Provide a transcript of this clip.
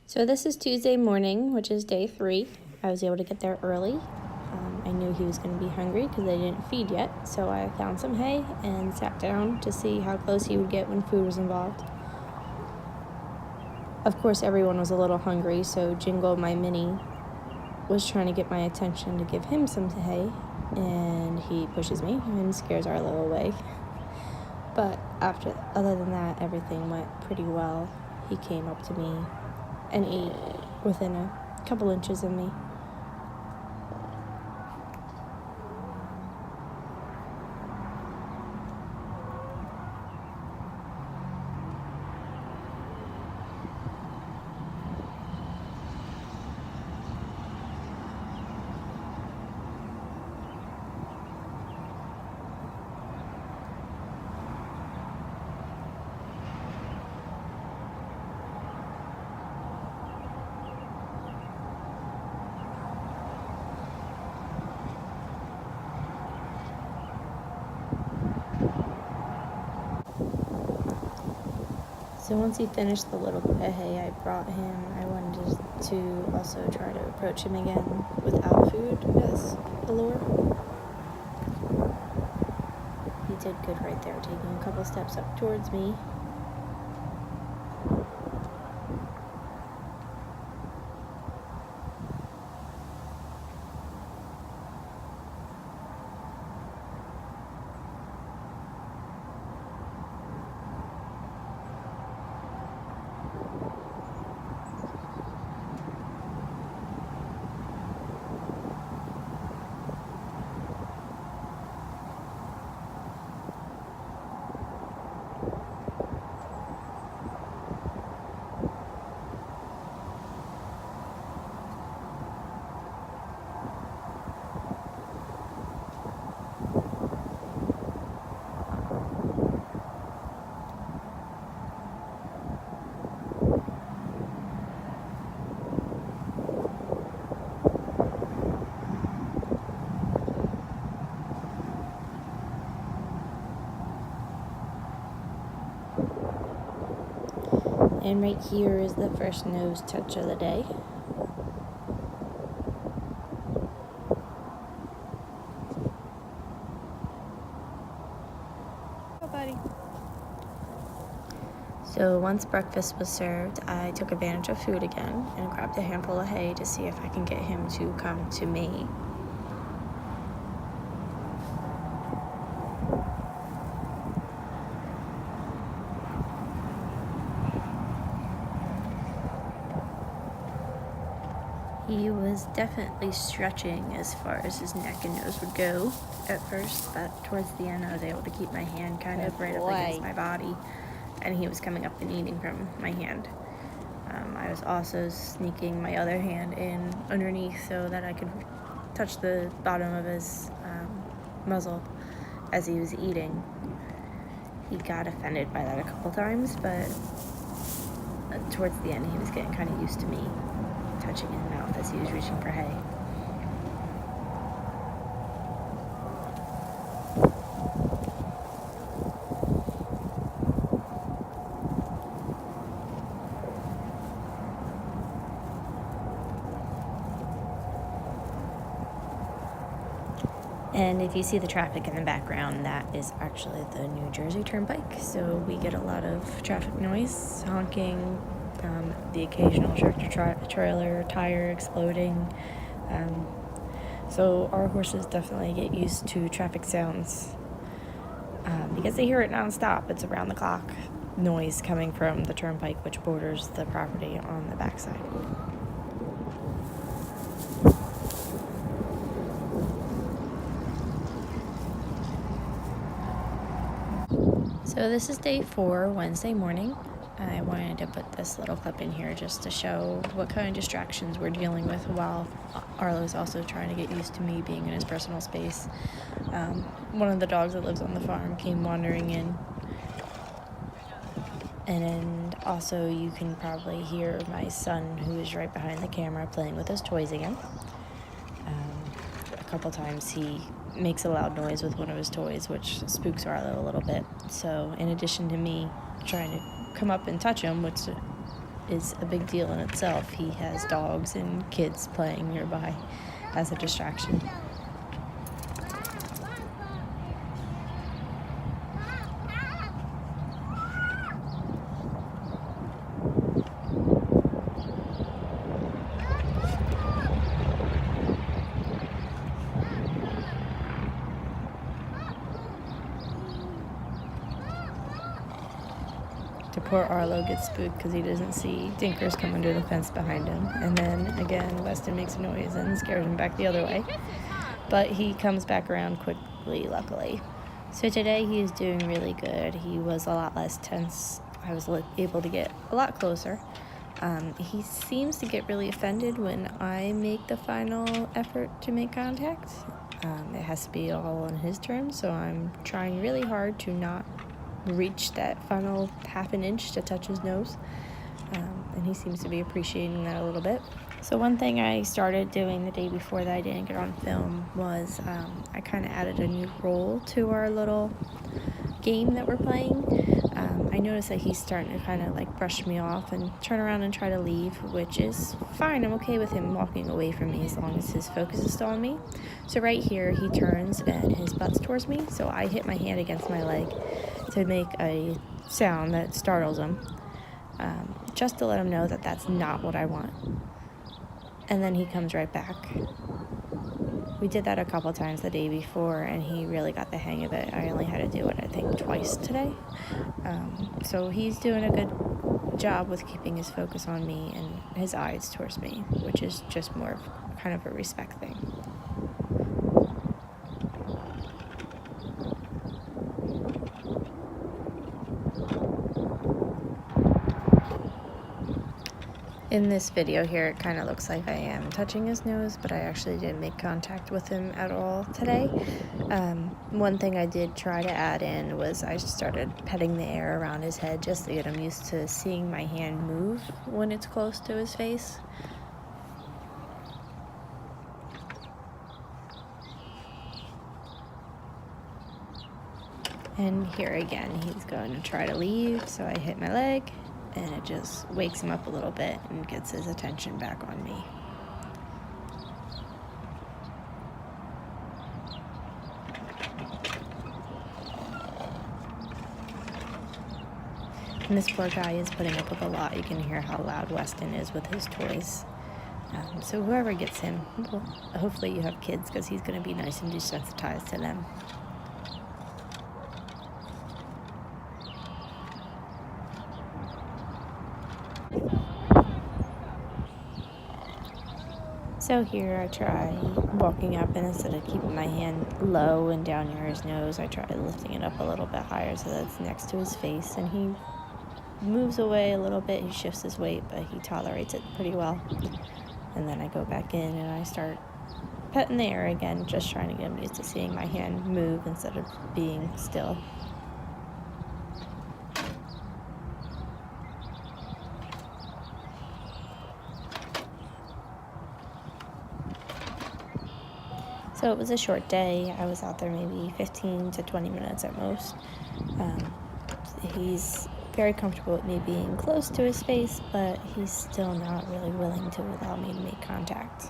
So this is Tuesday morning, which is day 3. I was able to get there early. I knew he was going to be hungry because they didn't feed yet, so I found some hay and sat down to see how close he would get when food was involved. Of course, everyone was a little hungry, so Jingle, my mini, was trying to get my attention to give him some hay, and he pushes me and scares Arlo away. But other than that, everything went pretty well. He came up to me and ate within a couple inches of me. So once he finished the little bit of hay I brought him, I wanted to also try to approach him again without food as a lure. He did good right there, taking a couple steps up towards me. And right here is the first nose touch of the day. Oh, buddy. So once breakfast was served, I took advantage of food again and grabbed a handful of hay to see if I can get him to come to me. He was definitely stretching as far as his neck and nose would go at first, but towards the end I was able to keep my hand kind of right up against my body, and he was coming up and eating from my hand. I was also sneaking my other hand in underneath so that I could touch the bottom of his muzzle as he was eating. He got offended by that a couple times, but towards the end he was getting kind of used to me touching his mouth as he was reaching for hay. And if you see the traffic in the background, that is actually the New Jersey Turnpike. So we get a lot of traffic noise, honking, the occasional tractor-trailer tire exploding. So our horses definitely get used to traffic sounds because they hear it nonstop. It's around the clock noise coming from the turnpike, which borders the property on the backside. So this is day 4, Wednesday morning. I wanted to put this little clip in here just to show what kind of distractions we're dealing with while Arlo's also trying to get used to me being in his personal space. One of the dogs that lives on the farm came wandering in. And also you can probably hear my son, who is right behind the camera, playing with his toys again. A couple times he makes a loud noise with one of his toys, which spooks Arlo a little bit. So in addition to me trying to come up and touch him, which is a big deal in itself. He has dogs and kids playing nearby as a distraction. Poor Arlo gets spooked because he doesn't see Dinkers come under the fence behind him. And then, again, Weston makes a noise and scares him back the other way. But he comes back around quickly, luckily. So today he is doing really good. He was a lot less tense. I was able to get a lot closer. He seems to get really offended when I make the final effort to make contact. It has to be all on his terms, so I'm trying really hard to not reach that final half an inch to touch his nose, and he seems to be appreciating that a little bit. So one thing I started doing the day before that I didn't get on film was I kind of added a new role to our little game that we're playing. I noticed that he's starting to kind of like brush me off and turn around and try to leave, which is fine. I'm okay with him walking away from me as long as his focus is still on me. So right here he turns and his butt's towards me, so I hit my hand against my leg to make a sound that startles him, just to let him know that that's not what I want. And then he comes right back. We did that a couple times the day before, and he really got the hang of it. I only had to do it, I think, twice today. So he's doing a good job with keeping his focus on me and his eyes towards me, which is just more of kind of a respect thing. In this video here, it kind of looks like I am touching his nose, but I actually didn't make contact with him at all today. One thing I did try to add in was I started petting the air around his head just to get him used to seeing my hand move when it's close to his face. And here again, he's going to try to leave, so I hit my leg, and it just wakes him up a little bit and gets his attention back on me. And this poor guy is putting up with a lot. You can hear how loud Weston is with his toys. So whoever gets him, well, hopefully you have kids, because he's going to be nice and desensitized to them. So here I try walking up, and instead of keeping my hand low and down near his nose, I try lifting it up a little bit higher so that it's next to his face, and he moves away a little bit. He shifts his weight, but he tolerates it pretty well. And then I go back in and I start petting the air again, just trying to get him used to seeing my hand move instead of being still. So it was a short day. I was out there maybe 15 to 20 minutes at most. He's very comfortable with me being close to his face, but he's still not really willing to allow me to make contact.